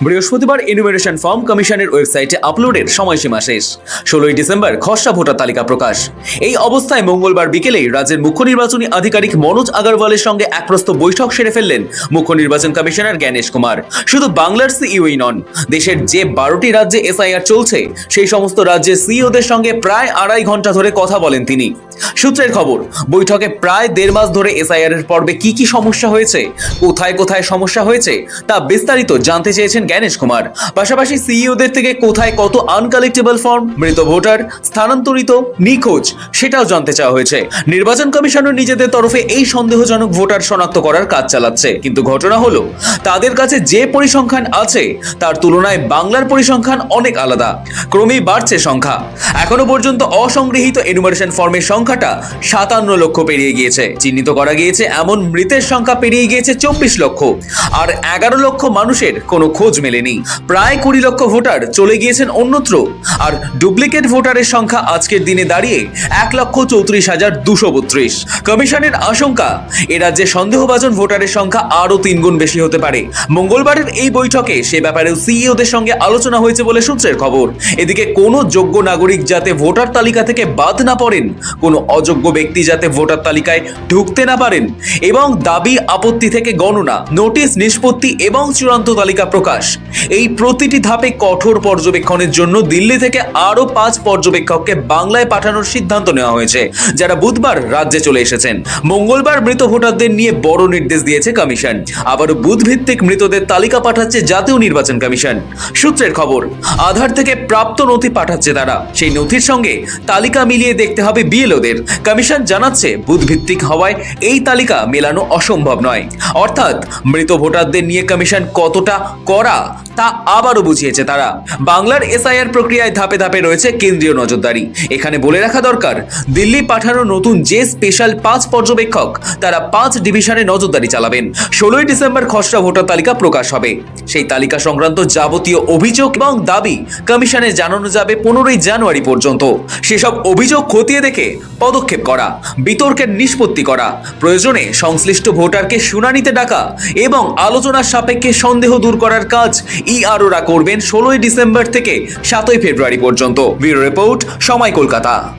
বৃহস্পতিবার enumeration form কমিশনের ওয়েবসাইটে আপলোডের সময়সীমা শেষ। 16 ডিসেম্বর খসড়া ভোটার তালিকা প্রকাশ। এই অবস্থায় মঙ্গলবার বিকেলে রাজ্যের মুখ্য নির্বাচনী আধিকারিক মনোজ আগরওয়ালের সঙ্গে এক প্রস্ত বৈঠক সেরে ফেললেন মুখ্য নির্বাচন কমিশনার জ্ঞানেশ কুমার। শুধু বাংলার সিইওই নন, দেশের যে 12টি রাজ্যে এসআইআর চলছে সেই সমস্ত রাজ্যের সিইওদের সঙ্গে প্রায় 2.5 ঘন্টা ধরে কথা বলেন তিনি। সূত্রের খবর, বৈঠকে প্রায় 1.5 মাস ধরে এসআইআর এর পর্বে কি কি সমস্যা হয়েছে, কোথায় কোথায় সমস্যা হয়েছে তা বিস্তারিত জানতে চেয়েছেন জ্ঞানেশ কুমার। পাশাপাশি সিইওদের থেকে কোথায় কত আনকালেক্টেবল ফর্ম, মৃত ভোটার, স্থানান্তরিত, নিখোঁজ সেটাও জানতে চাওয়া হয়েছে। নির্বাচন কমিশনের নিজেদের তরফে এই সন্দেহজনক ভোটার শনাক্ত করার কাজ চালাচ্ছে, কিন্তু ঘটনা হলো তাদের কাছে যে পরিসংখ্যান আছে তার তুলনায় বাংলার পরিসংখ্যান অনেক আলাদা। ক্রমেই বাড়ছে সংখ্যা। এখনো পর্যন্ত অসংগৃহীত এনুমারেশন ফর্মের সংখ্যাটা 57 লক্ষ পেরিয়ে গিয়েছে। চিহ্নিত করা গিয়েছে এমন মৃতের সংখ্যা পেরিয়ে গিয়েছে 24 লক্ষ। আর 11 লক্ষ মানুষের কোনো খোঁজ মেলেনি। প্রায় 20 লক্ষ ভোটার চলে গিয়েছেন অন্যত্র। আর ডুপ্লিকেট ভোটারের সংখ্যা আজকের দিনে দাঁড়িয়ে 1,34,232। কমিশনের আশঙ্কা, এ রাজ্যে সন্দেহভাজন ভোটারের সংখ্যা আরও 3 গুণ বেশি হতে পারে। মঙ্গলবারের এই বৈঠকে সে ব্যাপারেও সিইওদের সঙ্গে আলোচনা হয়েছে বলে সূত্রের খবর। এদিকে কোনো যোগ্য নাগরিক যাতে ভোটার তালিকা থেকে বাদ না পড়েন, কোনো অযোগ্য ব্যক্তি যাতে ভোটার তালিকায় ঢুকতে না পারেন, এবং দাবি আপত্তি থেকে গণনা, নোটিশ নিষ্পত্তি এবং চূড়ান্ত তালিকা প্রকাশ, এই প্রতিটি ধাপে কঠোর পর্যবেক্ষণের জন্য দিল্লি থেকে আরও 5 পর্যবেক্ষককে বাংলায় পাঠানোর সিদ্ধান্ত নেওয়া হয়েছে, যারা বুধবার রাজ্যে চলে এসেছেন। মঙ্গলবার মৃত ভোটারদের নিয়ে বড় নির্দেশ দিয়েছে কমিশন। আবারও বুথ ভিত্তিক মৃতদের তালিকা পাঠাচ্ছে জাতীয় নির্বাচন কমিশন। সূত্রের খবর, আধার থেকে প্রাপ্ত নথি পাঠাচ্ছে তারা। সেই নথির সঙ্গে তালিকা মিলিয়ে দেখতে হবে বিএলওদের। কমিশন জানাচ্ছে বুথ ভিত্তিক হওয়ায় এই তালিকা মেলানো অসম্ভব নয়। অর্থাৎ মৃত ভোটারদের নিয়ে কমিশন কতটা কড়া তা আবারও বুঝিয়েছে তারা। বাংলার এসআইআর প্রক্রিয়ায় ধাপে ধাপে রয়েছে কেন্দ্রীয় নজরদারি। এখানে বলে রাখা দরকার, দিল্লি পাঠানো নতুন যে স্পেশাল 5 পর্যবেক্ষক, তারা 5 ডিভিশনে নজরদারি চালাবেন। 16 ডিসেম্বর খসড়া ভোটার তালিকা প্রকাশ হবে। সেই তালিকা সংক্রান্ত যাবতীয় অভিযোগ এবং দাবি কমিশনে জানানো যাবে 15 জানুয়ারি পর্যন্ত। সেসব অভিযোগ খতিয়ে দেখে পদক্ষেপ করা, বিতর্কের নিষ্পত্তি করা, প্রয়োজনে সংশ্লিষ্ট ভোটারকে শুনানিতে ডাকা এবং আলোচনার সাপেক্ষে সন্দেহ দূর করার কাজ ইআরওরা করবেন 16 ডিসেম্বর থেকে 7 ফেব্রুয়ারি পর্যন্ত। ব্যুরো রিপোর্ট, সময় কলকাতা।